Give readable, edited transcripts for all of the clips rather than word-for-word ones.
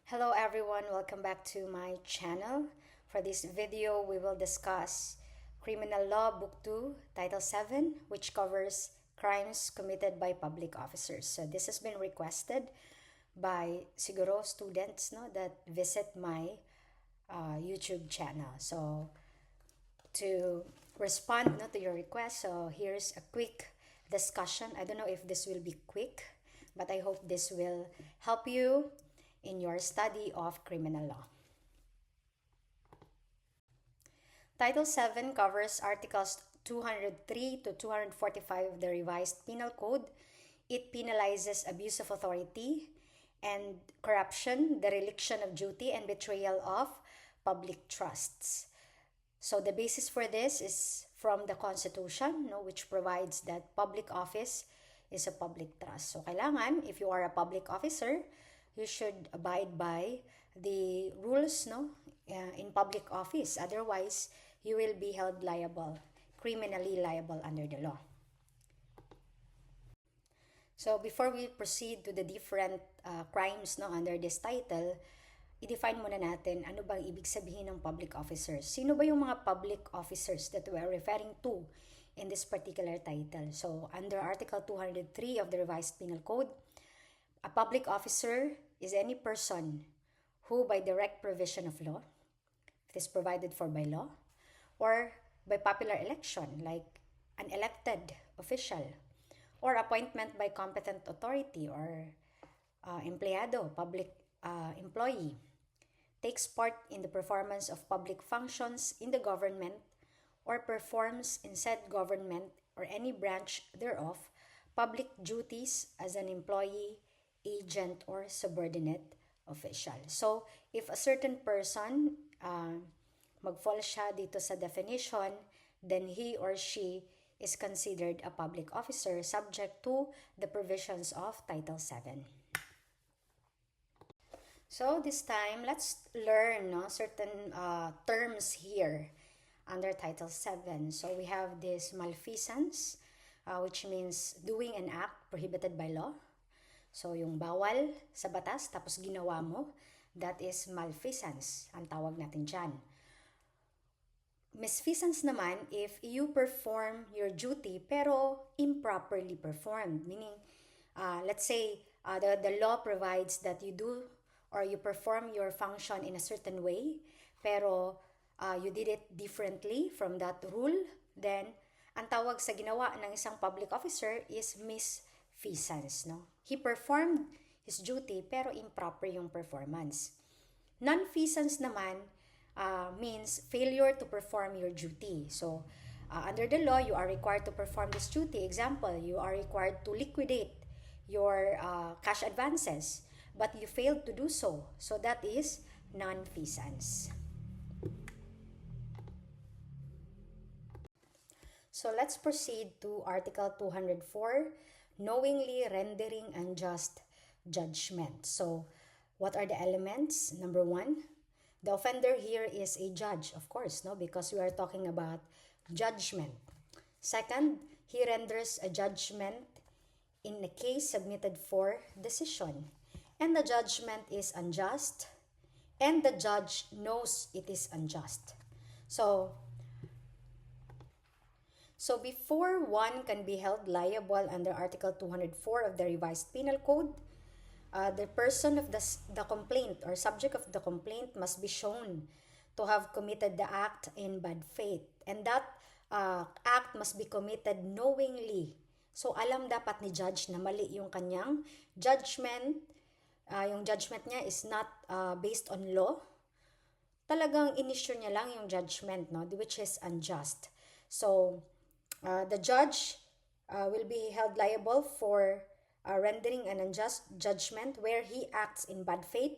Hello everyone, welcome back to my channel. For this video, we will discuss Criminal Law Book 2, Title 7, which covers crimes committed by public officers. So this has been requested by siguro students that visit my YouTube channel. So to respond to your request, so here's a quick discussion. I don't know if this will be quick, but I hope this will help you in your study of criminal law. Title 7 covers Articles 203 to 245 of the Revised Penal Code. It penalizes abuse of authority and corruption, dereliction of duty, and betrayal of public trusts. So the basis for this is from the Constitution, which provides that public office is a public trust. So kailangan, if you are a public officer, you should abide by the rules in public office. Otherwise, you will be held liable, criminally liable under the law. So before we proceed to the different crimes under this title, i-define muna natin ano bang ibig sabihin ng public officers. Sino ba yung mga public officers that we are referring to in this particular title? So under Article 203 of the Revised Penal Code, a public officer is any person who by direct provision of law, it is provided for by law, or by popular election like an elected official, or appointment by competent authority or empleado, public employee, takes part in the performance of public functions in the government or performs in said government or any branch thereof public duties as an employee, agent, or subordinate official. So, if a certain person mag-fall siya dito sa definition, then he or she is considered a public officer subject to the provisions of Title 7. So this time, let's learn certain terms here under Title 7. So we have this malfeasance, which means doing an act prohibited by law. So yung bawal sa batas tapos ginawa mo, that is malfeasance, ang tawag natin dyan. Misfeasance naman if you perform your duty pero improperly performed. Meaning, let's say the law provides that you do or you perform your function in a certain way pero you did it differently from that rule, then ang tawag sa ginawa ng isang public officer is misfeasance. He performed his duty pero improper yung performance. Non-feasance naman means failure to perform your duty. So, under the law, you are required to perform this duty. Example, you are required to liquidate your cash advances, but you failed to do so. So, that is non-feasance. So, let's proceed to Article 204, knowingly rendering unjust judgment. So, what are the elements? Number 1, the offender here is a judge, of course, because we are talking about judgment. Second, he renders a judgment in a case submitted for decision. And the judgment is unjust, and the judge knows it is unjust. So before one can be held liable under Article 204 of the Revised Penal Code, the person of the complaint or subject of the complaint must be shown to have committed the act in bad faith. And that act must be committed knowingly. So alam dapat ni judge na mali yung kanyang judgment. Yung judgment niya is not based on law. Talagang in-issue niya lang yung judgment, which is unjust. So the judge will be held liable for rendering an unjust judgment where he acts in bad faith,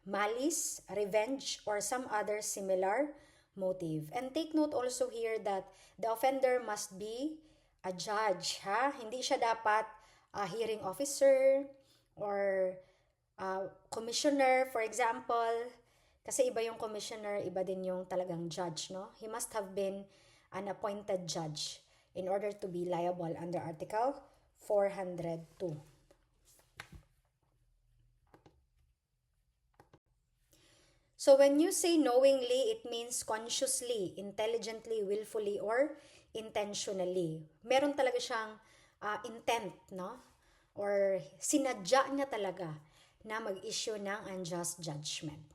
malice, revenge, or some other similar motive. And take note also here that the offender must be a judge. Hindi siya dapat hearing officer or commissioner, for example. Kasi iba yung commissioner, iba din yung talagang judge. He must have been an appointed judge in order to be liable under Article 402. So when you say knowingly, it means consciously, intelligently, willfully, or intentionally. Meron talaga siyang intent, no? Or sinadya niya talaga na mag-issue ng unjust judgment.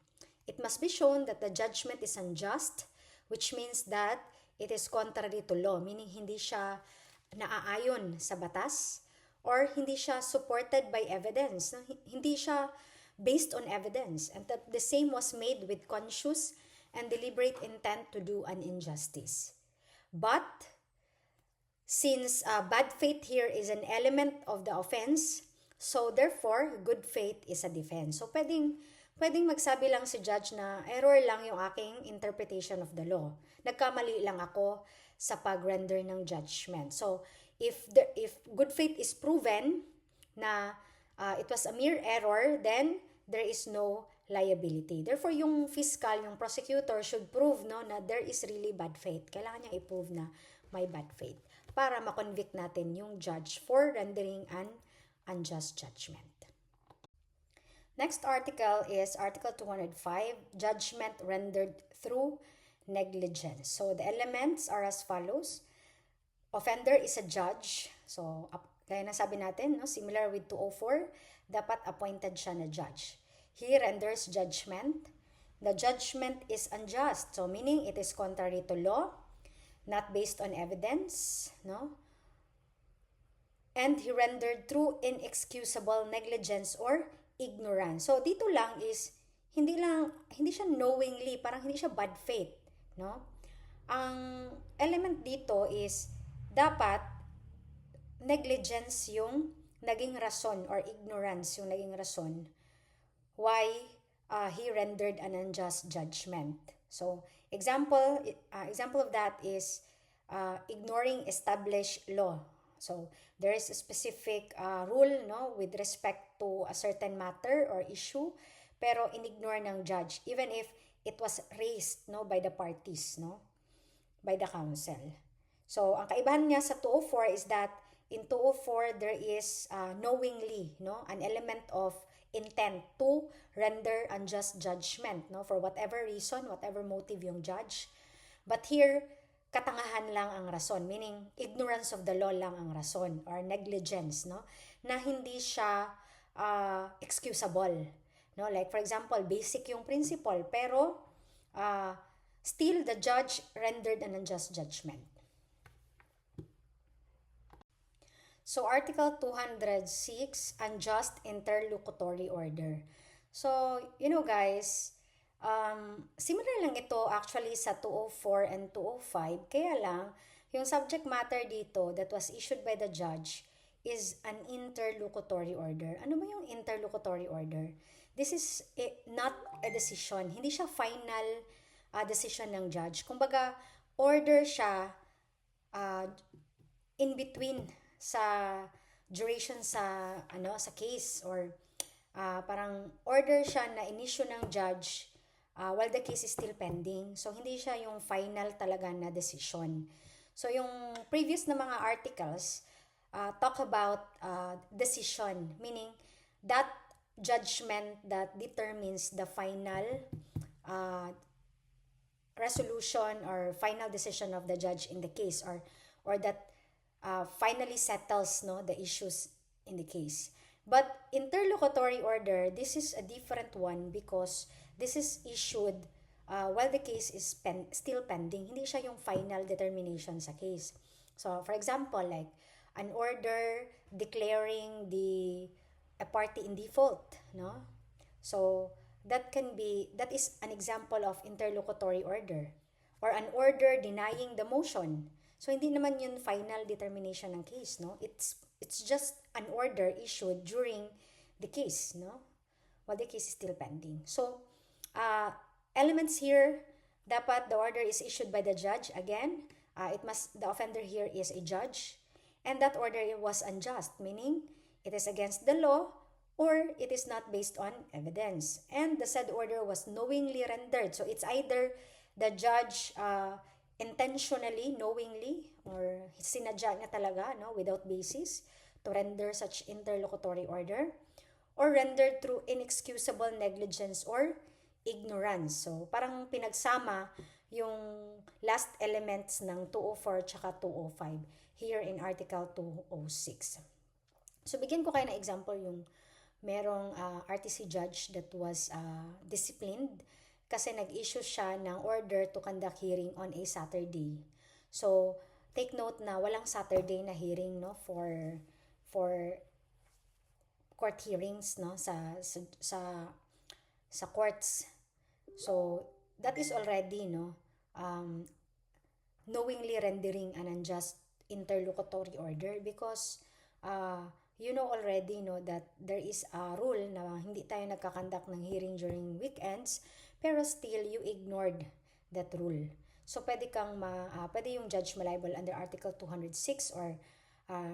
It must be shown that the judgment is unjust, which means that it is contrary to law, meaning hindi siya naaayon sa batas or hindi siya supported by evidence. Hindi siya based on evidence, and that the same was made with conscious and deliberate intent to do an injustice. But since bad faith here is an element of the offense, so therefore, good faith is a defense. So pwedeng magsabi lang si judge na error lang yung aking interpretation of the law. Nagkamali lang ako sa pag-render ng judgment. So if good faith is proven na it was a mere error, then there is no liability. Therefore, yung fiscal, yung prosecutor should prove na there is really bad faith. Kailangan niya i-prove na may bad faith para makonvict natin yung judge for rendering an unjust judgment. Next article is Article 205, Judgment Rendered Through Negligence. So the elements are as follows. Offender is a judge. So gaya na sabi natin, similar with 204, dapat appointed siya na judge. He renders judgment. The judgment is unjust. So meaning it is contrary to law, not based on evidence, no? And he rendered through inexcusable negligence or ignorance. So dito lang is hindi siya knowingly, parang hindi siya bad faith, no? Ang element dito is dapat negligence yung naging rason or ignorance yung naging rason why he rendered an unjust judgment. So example of that is ignoring established law. So there is a specific rule, no, with respect to a certain matter or issue, pero inignore ng judge even if it was raised, no, by the parties, no, by the counsel. So ang kaibahan niya sa 204 is that in 204 there is knowingly, no, an element of intent to render unjust judgment, no, for whatever reason, whatever motive yung judge. But here, katangahan lang ang rason, meaning ignorance of the law lang ang rason or negligence, no, na hindi siya excusable, no, like for example, basic yung principle pero still the judge rendered an unjust judgment. So Article 206, Unjust Interlocutory Order. So, guys, similar lang ito actually sa 204 and 205. Kaya lang, yung subject matter dito that was issued by the judge is an interlocutory order. Ano ba yung interlocutory order? This is not a decision. Hindi siya final decision ng judge. Kumbaga, order siya in between sa duration sa case, or parang order siya na inisyu ng judge while the case is still pending. So hindi siya yung final talaga na decision. So yung previous na mga articles talk about decision, meaning that judgment that determines the final resolution or final decision of the judge in the case, or that finally settles, no, the issues in the case. But interlocutory order, this is a different one because this is issued while the case is still pending. Hindi siya yung final determination sa case. So for example, like an order declaring a party in default, no? So that is an example of interlocutory order, or an order denying the motion. So hindi naman yun final determination ng case, no? It's just an order issued during the case, no? While the case is still pending. So elements here, dapat the order is issued by the judge. Again, the offender here is a judge, and that order was unjust, meaning it is against the law or it is not based on evidence. And the said order was knowingly rendered. So it's either the judge intentionally, knowingly, or sinadya niya talaga, no, without basis to render such interlocutory order, or rendered through inexcusable negligence or ignorance. So, parang pinagsama yung last elements ng 204 tsaka 205 here in Article 206. So, bigyan ko kayo ng example yung merong RTC judge that was disciplined kasi nag-issue siya ng order to conduct hearing on a Saturday. So, take note na walang Saturday na hearing, no, for court hearings, no, sa courts. So, that is already, no, knowingly rendering an unjust interlocutory order because you know already, no, that there is a rule na hindi tayo nagkakandak ng hearing during weekends, pero still you ignored that rule. So, pwede yung judge malibel under Article 206 or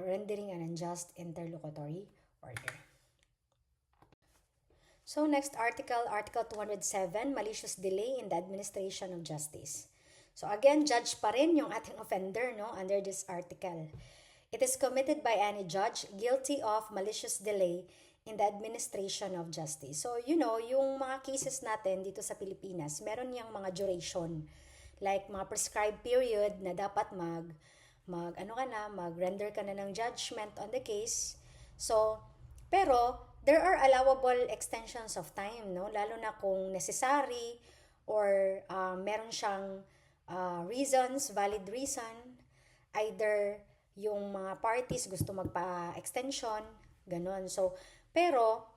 rendering an unjust interlocutory order. So, next article, Article 207, malicious delay in the administration of justice. So, again, judge pa rin yung ating offender, no, under this article. It is committed by any judge guilty of malicious delay in the administration of justice. So, you know, yung mga cases natin dito sa Pilipinas, meron yung mga duration. Like, mga prescribed period na dapat mag-render ka na ng judgment on the case. So, pero, there are allowable extensions of time, no? Lalo na kung necessary or meron siyang reasons, valid reason, either yung mga parties gusto magpa-extension, ganon. So, pero,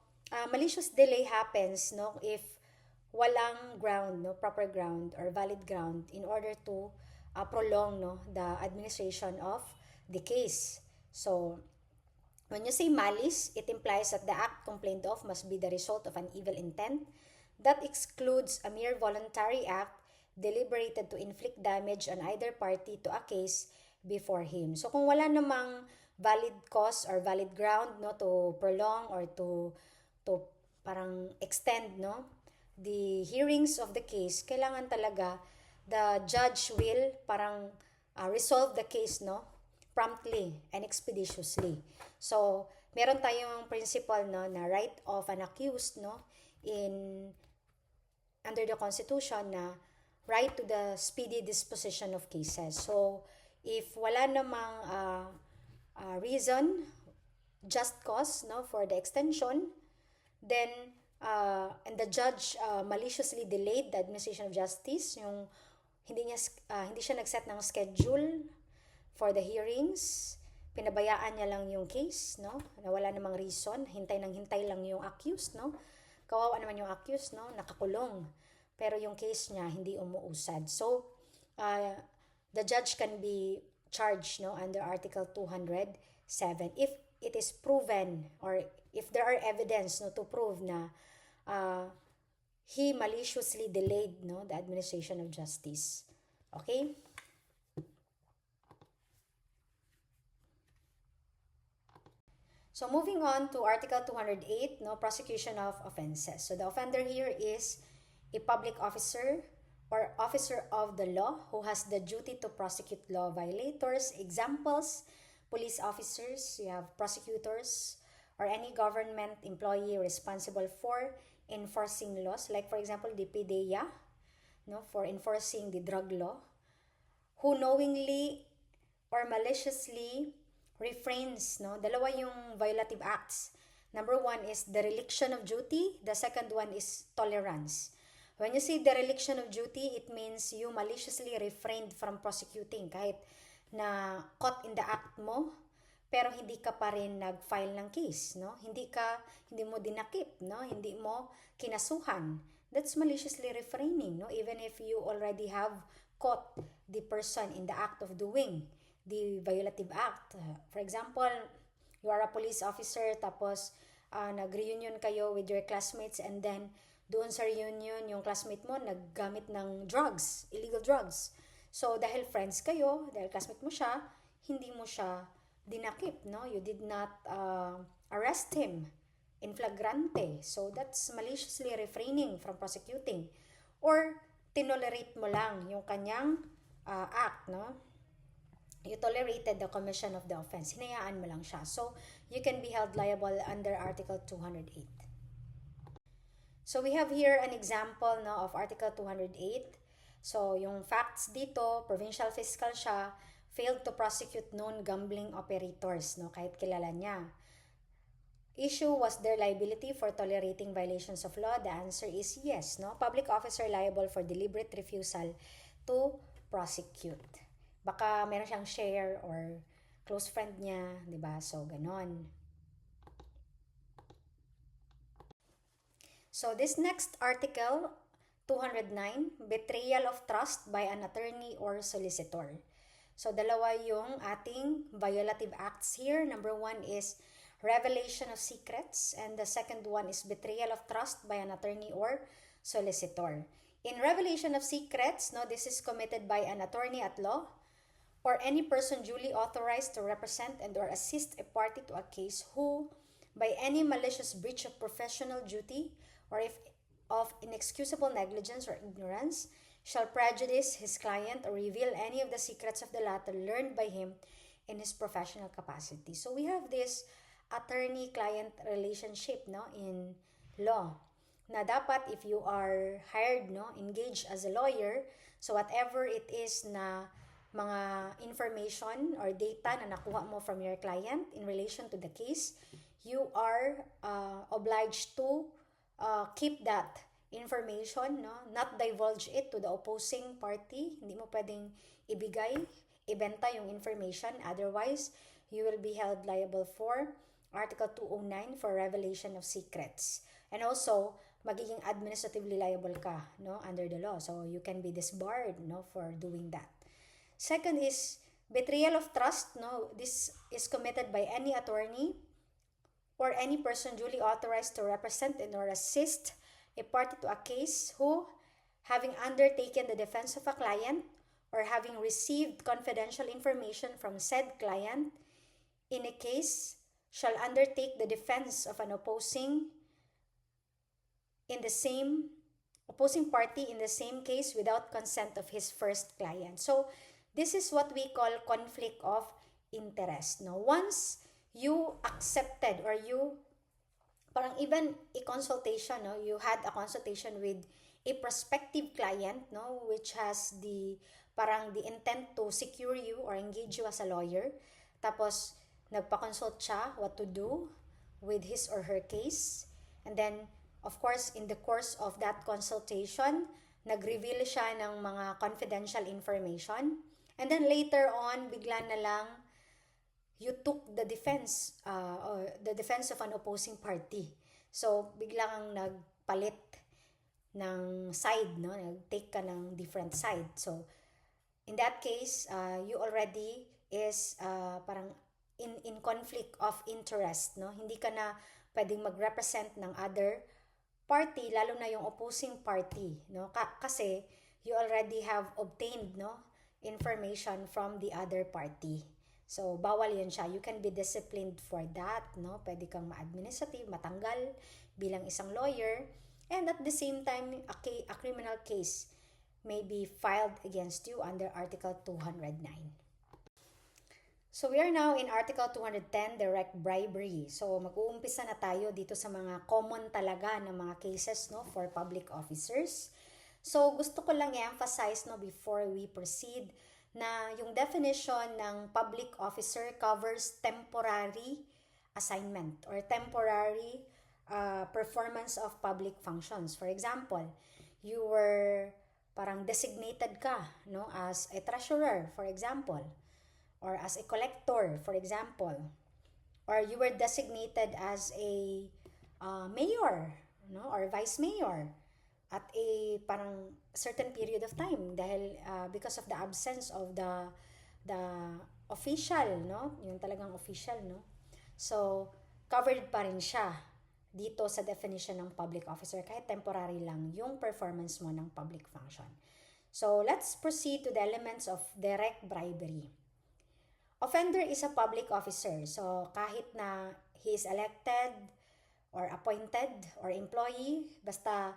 malicious delay happens, no, if walang ground, no, proper ground or valid ground in order to prolong, no, the administration of the case. So, when you say malice, it implies that the act complained of must be the result of an evil intent. That excludes a mere voluntary act deliberated to inflict damage on either party to a case before him. So, kung wala namang valid cause or valid ground, no, to prolong or to parang extend, no, the hearings of the case, kailangan talaga the judge will parang resolve the case, no, promptly and expeditiously. So, meron tayong principle, no, na right of an accused, no, under the Constitution na right to the speedy disposition of cases. So, if wala namang reason, just cause, no, for the extension, then and the judge maliciously delayed the administration of justice, yung hindi siya nag-set ng schedule for the hearings, pinabayaan niya lang yung case, no, na wala namang reason, hintay lang yung accused, no, kawawa naman yung accused, no, nakakulong, pero yung case niya hindi umuusad. So, the judge can be charged, no, under Article 207 if it is proven or if there are evidence, no, to prove na he maliciously delayed, no, the administration of justice. Okay? So moving on to Article 208, no, prosecution of offenses. So the offender here is a public officer or officer of the law who has the duty to prosecute law violators. Examples, police officers, you have prosecutors, or any government employee responsible for enforcing laws, like for example, the PDEA, no, for enforcing the drug law, who knowingly or maliciously refrains, no, dalawa yung violative acts. Number one is dereliction of duty, the second one is tolerance. When you say dereliction of duty, it means you maliciously refrained from prosecuting kahit na caught in the act mo, pero hindi ka pa rin nag-file ng case, no? Hindi mo dinakip, no? Hindi mo kinasuhan. That's maliciously refraining, no? Even if you already have caught the person in the act of doing the violative act. For example, you are a police officer, tapos nag-reunion kayo with your classmates, and then doon sa reunion, yung classmate mo naggamit ng drugs, illegal drugs. So, dahil friends kayo, dahil classmate mo siya, hindi mo siya dinakip, no? You did not arrest him in flagrante. So, that's maliciously refraining from prosecuting. Or, tinolerate mo lang yung kanyang act, no? You tolerated the commission of the offense. Hinayaan mo lang siya. So, you can be held liable under Article 208. So we have here an example no, of Article 208. So yung facts dito, provincial fiscal siya, failed to prosecute known gambling operators, no, kahit kilala niya. Issue, was there liability for tolerating violations of law? The answer is yes, no? Public officer liable for deliberate refusal to prosecute. Baka meron siyang share or close friend niya, 'di ba? So ganon. So this next article, 209, betrayal of trust by an attorney or solicitor. So dalawa yung ating violative acts here. Number one is revelation of secrets, and the second one is betrayal of trust by an attorney or solicitor. In revelation of secrets, no, this is committed by an attorney at law or any person duly authorized to represent and or assist a party to a case who, by any malicious breach of professional duty or if of inexcusable negligence or ignorance, shall prejudice his client or reveal any of the secrets of the latter learned by him in his professional capacity. So we have this attorney-client relationship no in law na dapat if you are hired no engaged as a lawyer, so whatever it is na mga information or data na nakuha mo from your client in relation to the case, you are obliged to keep that information, no? Not divulge it to the opposing party. Hindi mo pwedeng ibenta yung information. Otherwise, you will be held liable for Article 209 for revelation of secrets. And also, magiging administratively liable ka, no? Under the law. So, you can be disbarred, no? For doing that. Second is betrayal of trust, no? This is committed by any attorney or any person duly authorized to represent and or assist a party to a case who, having undertaken the defense of a client or having received confidential information from said client in a case, shall undertake the defense of an opposing party in the same case without consent of his first client. So, this is what we call conflict of interest. Now, once you accepted or you parang even a consultation, no, you had a consultation with a prospective client, no, which has the intent to secure you or engage you as a lawyer. Tapos nagpa-consult siya what to do with his or her case. And then of course in the course of that consultation, nag-reveal siya ng mga confidential information. And then later on, bigla na lang you took the defense of an opposing party. So, bigla kang nagpalit ng side, no? Nag-take ka ng different side. So, in that case, you already is parang in conflict of interest, no? Hindi ka na pwedeng mag-represent ng other party, lalo na yung opposing party, no? Kasi you already have obtained, no, information from the other party. So, bawal yun siya. You can be disciplined for that, no? Pwede kang ma-administrative, matanggal bilang isang lawyer. And at the same time, a criminal case may be filed against you under Article 209. So, we are now in Article 210, direct bribery. So, mag-uumpisa na tayo dito sa mga common talaga na mga cases, no, for public officers. So, gusto ko lang i-emphasize, no, before we proceed, na yung definition ng public officer covers temporary assignment or temporary performance of public functions. For example, you were parang designated ka, no, as a treasurer, for example, or as a collector, for example, or you were designated as a mayor, no, or vice mayor at a parang certain period of time dahil because of the absence of the official, no, yung talagang official, no. So covered pa rin siya dito sa definition ng public officer kahit temporary lang yung performance mo ng public function. So let's proceed to the elements of direct bribery. Offender is a public officer. So kahit na he is elected or appointed or employee, basta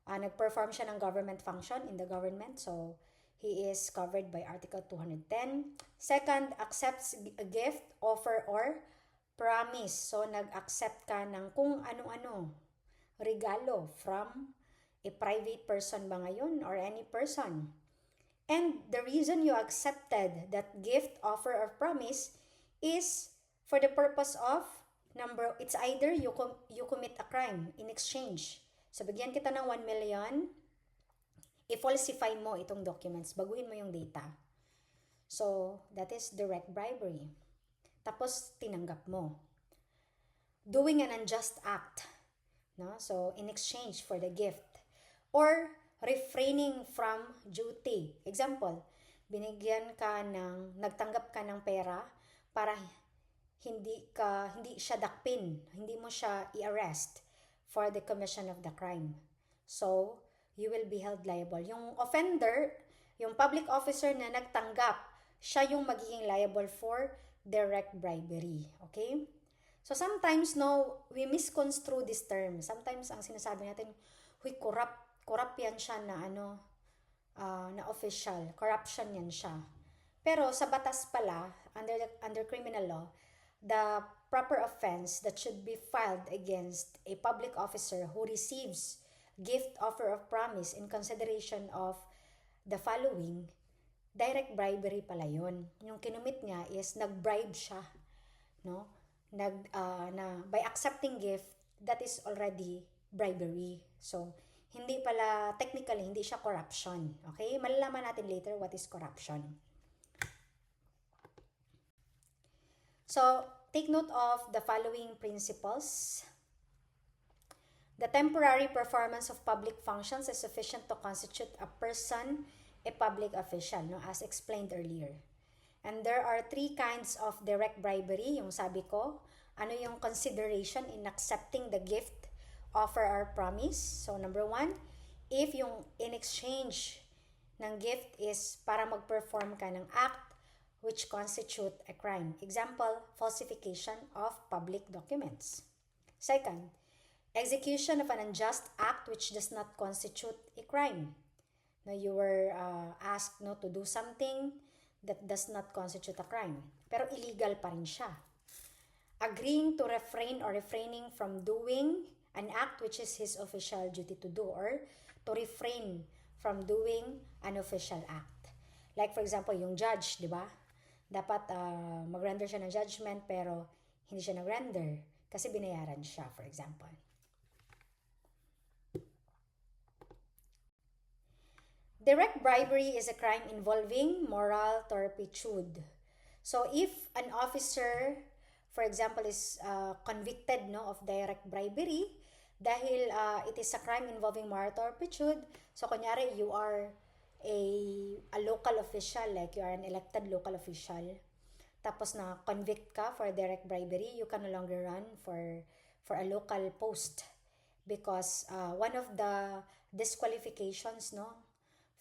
nag-perform siya ng government function in the government. So, he is covered by Article 210. Second, accepts a gift, offer, or promise. So, nag-accept ka ng kung ano-ano. regalo from a private person ba ngayon or any person. And the reason you accepted that gift, offer, or promise is for the purpose of it's either you commit a crime in exchange. So, bigyan kita ng 1 million, i-falsify mo itong documents, baguhin mo yung data. So, that is direct bribery. Tapos, tinanggap mo. Doing an unjust act, no? So, in exchange for the gift. Or, refraining from duty. Example, nagtanggap ka ng pera para hindi siya dakpin, hindi mo siya i-arrest for the commission of the crime. So, you will be held liable. Yung offender, yung public officer na nagtanggap, siya yung magiging liable for direct bribery. Okay? So, sometimes, no, we misconstrue this term. Sometimes, ang sinasabi natin, huy, corrupt yan siya na na official. Corruption yan siya. Pero sa batas pala, under criminal law, the proper offense that should be filed against a public officer who receives gift, offer, or promise in consideration of the following, direct bribery pala yun. Yung kinumit niya is nag-bribe siya, no? By accepting gift, that is already bribery. So, technically, hindi siya corruption. Okay? Malalaman natin later what is corruption. So, take note of the following principles. The temporary performance of public functions is sufficient to constitute a person a public official, no, as explained earlier. And there are 3 kinds of direct bribery. Yung sabi ko, ano yung consideration in accepting the gift, offer, or promise. So, number 1, if yung in exchange ng gift is para mag-perform ka ng act which constitute a crime. Example, falsification of public documents. Second, execution of an unjust act which does not constitute a crime. Now, you were asked to do something that does not constitute a crime. Pero illegal pa rin siya. Agreeing to refrain or refraining from doing an act which is his official duty to do, or to refrain from doing an official act. Like for example, yung judge, di ba? Dapat mag-render siya ng judgment pero hindi siya nag-render kasi binayaran siya, for example. Direct bribery is a crime involving moral turpitude. So if an officer, for example, is convicted of direct bribery, dahil it is a crime involving moral turpitude, so kunyari you are a local official, like you are an elected local official, tapos na convict ka for direct bribery, you can no longer run for a local post because one of the disqualifications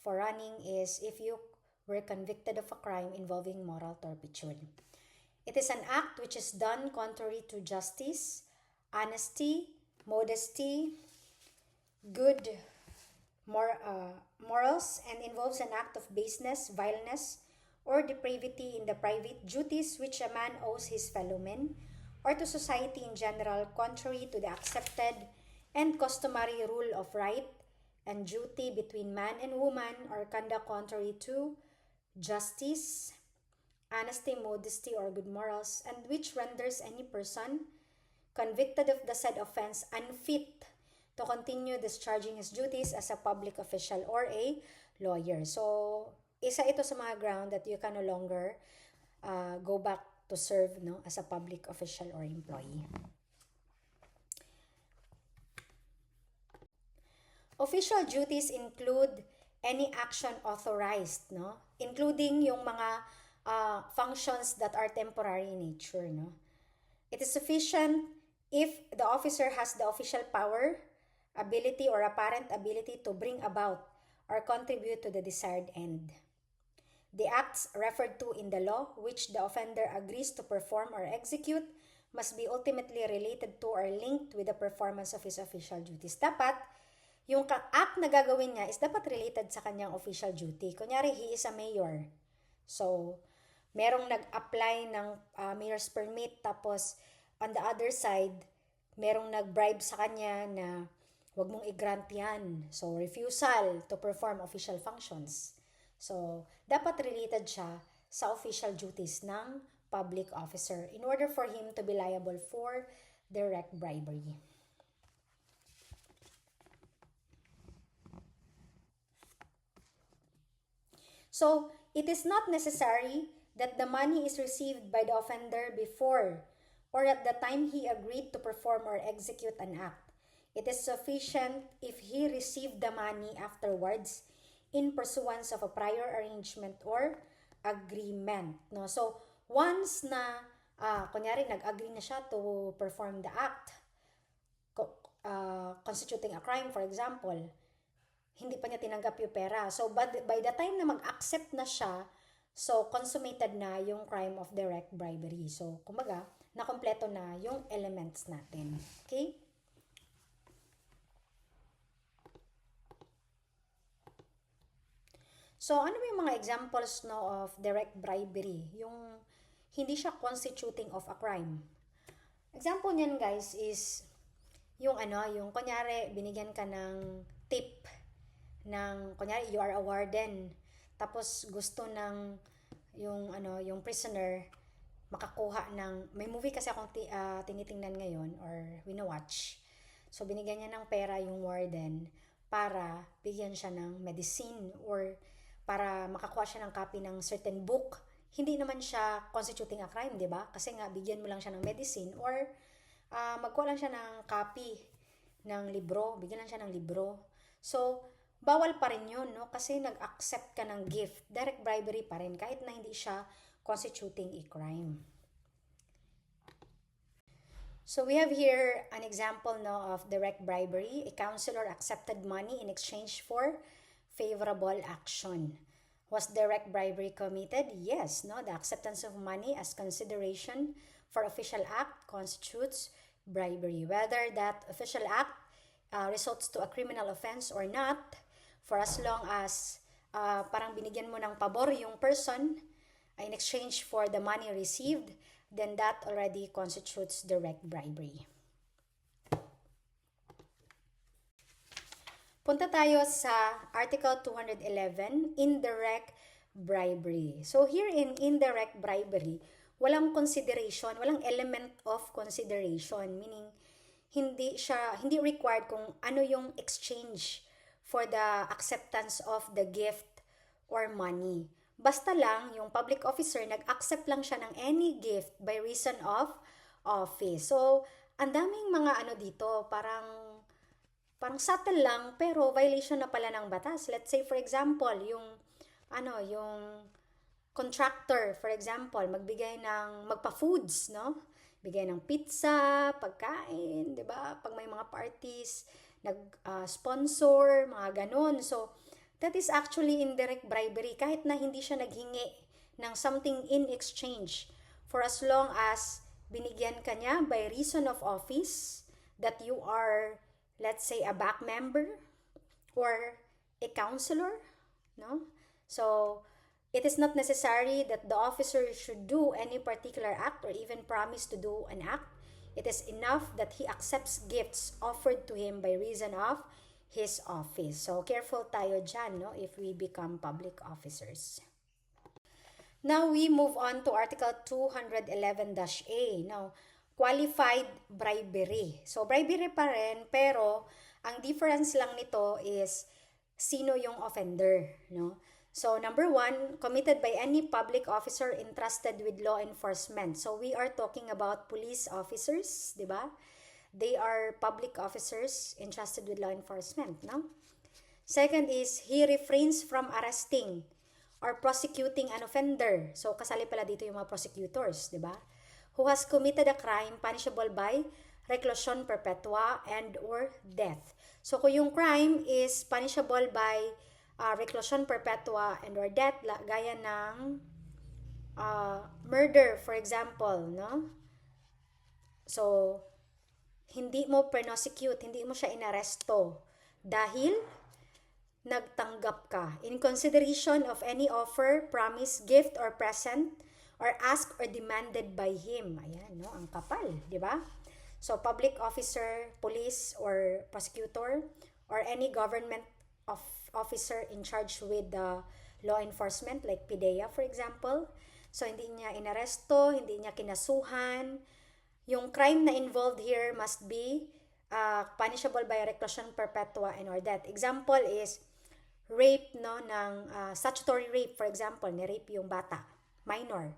for running is if you were convicted of a crime involving moral turpitude. It is an act which is done contrary to justice, honesty, modesty, good morals, and involves an act of baseness, vileness, or depravity in the private duties which a man owes his fellow men, or to society in general, contrary to the accepted and customary rule of right and duty between man and woman, or conduct contrary to justice, honesty, modesty, or good morals, and which renders any person convicted of the said offense unfit to continue discharging his duties as a public official or a lawyer. So, isa ito sa mga ground that you can no longer go back to serve as a public official or employee. Official duties include any action authorized, including yung mga functions that are temporary in nature. It is sufficient if the officer has the official power, ability, or apparent ability to bring about or contribute to the desired end. The acts referred to in the law which the offender agrees to perform or execute must be ultimately related to or linked with the performance of his official duties. Dapat, yung act na gagawin niya is dapat related sa kanyang official duty. Kunyari, he is a mayor. So, merong nag-apply ng mayor's permit, tapos on the other side, merong nag-bribe sa kanya na wag mong i-grant yan. So, refusal to perform official functions. So, dapat related siya sa official duties ng public officer in order for him to be liable for direct bribery. So, it is not necessary that the money is received by the offender before or at the time he agreed to perform or execute an act. It is sufficient if he received the money afterwards in pursuance of a prior arrangement or agreement. No? So, once na, kunyari, nag-agree na siya to perform the act, constituting a crime, for example, hindi pa niya tinanggap yung pera. So, by the time na mag-accept na siya, so, consummated na yung crime of direct bribery. So, kumbaga, nakompleto na yung elements natin. Okay? So, ano ba yung mga examples no, of direct bribery? Yung hindi siya constituting of a crime. Example niyan, guys, is yung yung kunyari, binigyan ka ng tip kunyari, you are a warden, tapos gusto ng yung prisoner makakuha ng, may movie kasi akong tinitingnan ngayon or wino-watch. So, binigyan niya ng pera yung warden para bigyan siya ng medicine or para makakuha siya ng copy ng certain book. Hindi naman siya constituting a crime, di ba? Kasi nga, bigyan mo lang siya ng medicine or magkuha lang siya ng copy ng libro, bigyan lang siya ng libro. So, bawal pa rin yun, no? Kasi nag-accept ka ng gift. Direct bribery pa rin, kahit na hindi siya constituting a crime. So, we have here an example no, of direct bribery. A counselor accepted money in exchange for favorable action. Was direct bribery committed? Yes, no? The acceptance of money as consideration for official act constitutes bribery. Whether that official act results to a criminal offense or not, for as long as parang binigyan mo ng pabor yung person in exchange for the money received, then that already constitutes direct bribery. Punta tayo sa Article 211, indirect bribery. So here in indirect bribery, walang consideration, walang element of consideration, meaning hindi required kung ano yung exchange for the acceptance of the gift or money. Basta lang, yung public officer, nag-accept lang siya ng any gift by reason of office. So, ang daming mga dito, parang subtle lang, pero violation na pala ng batas. Let's say, for example, yung contractor, for example, magpa-foods, no? Bigay ng pizza, pagkain, di ba? Pag may mga parties, nag-sponsor, mga ganun. So, that is actually indirect bribery kahit na hindi siya naghingi ng something in exchange for as long as binigyan ka niya by reason of office that you are, let's say, a back member or a counselor, no? So, it is not necessary that the officer should do any particular act or even promise to do an act. It is enough that he accepts gifts offered to him by reason of his office. So, careful tayo dyan, no, if we become public officers. Now, we move on to Article 211-A. Now, qualified bribery. So, bribery pa rin, pero ang difference lang nito is sino yung offender, no? So, number 1, committed by any public officer entrusted with law enforcement. So, we are talking about police officers, di ba? They are public officers entrusted with law enforcement, no? Second is, he refrains from arresting or prosecuting an offender. So, kasali pala dito yung mga prosecutors, di ba? Who has committed a crime punishable by reclusion perpetua and or death. So, kung yung crime is punishable by reclusion perpetua and or death, gaya ng murder, for example, no? So, hindi mo prosecute, hindi mo siya inaresto dahil nagtanggap ka in consideration of any offer, promise, gift, or present, or asked or demanded by him. Ayan, no? Ang kapal, di ba? So public officer, police or prosecutor, or any government of officer in charge with the law enforcement like PIDEA for example. So hindi niya inaresto, hindi niya kinasuhan. Yung crime na involved here must be punishable by reclusion perpetua and or death. Example is rape, no, ng statutory rape for example, ni-rape yung bata, minor.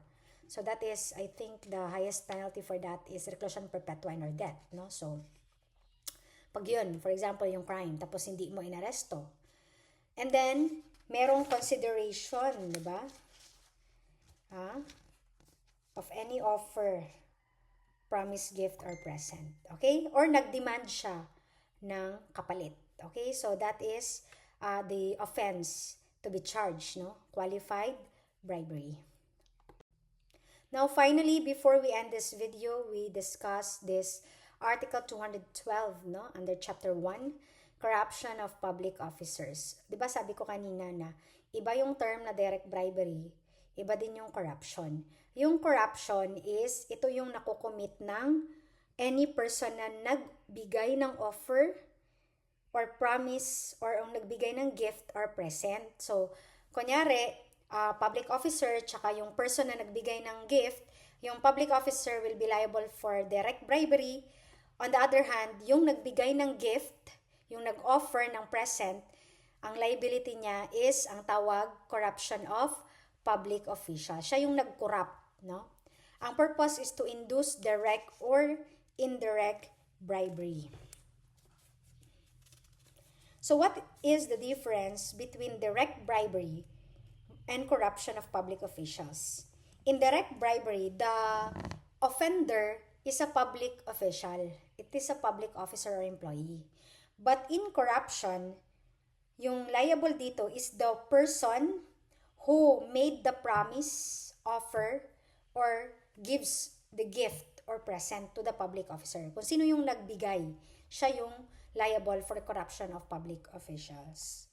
So that is, I think, the highest penalty for that is reclusion perpetua and or death, no? So, pag yun, for example, yung crime, tapos hindi mo inaresto. And then, merong consideration, di ba? Of any offer, promise, gift, or present. Okay? Or nag-demand siya ng kapalit. Okay? So, that is the offense to be charged, no? Qualified bribery. Now, finally, before we end this video, we discuss this Article 212, no? Under Chapter 1, Corruption of Public Officers. Diba sabi ko kanina na iba yung term na direct bribery, iba din yung corruption. Yung corruption is, ito yung nakukomit ng any person na nagbigay ng offer or promise or ang nagbigay ng gift or present. So, kunyari, public officer tsaka yung person na nagbigay ng gift, yung public officer will be liable for direct bribery. On the other hand, yung nagbigay ng gift, yung nag-offer ng present, ang liability niya is ang tawag corruption of public official. Siya yung nag-corrupt, no? Ang purpose is to induce direct or indirect bribery. So what is the difference between direct bribery and corruption of public officials? In direct bribery, the offender is a public official. It is a public officer or employee. But in corruption, yung liable dito is the person who made the promise, offer, or gives the gift or present to the public officer. Kung sino yung nagbigay, siya yung liable for the corruption of public officials.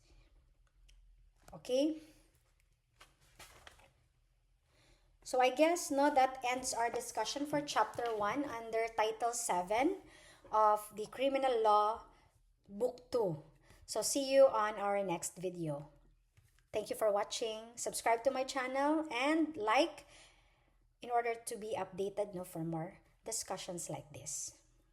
Okay? So I guess, no, that ends our discussion for Chapter 1 under Title 7 of the Criminal Law, Book 2. So see you on our next video. Thank you for watching. Subscribe to my channel and like in order to be updated, no, for more discussions like this.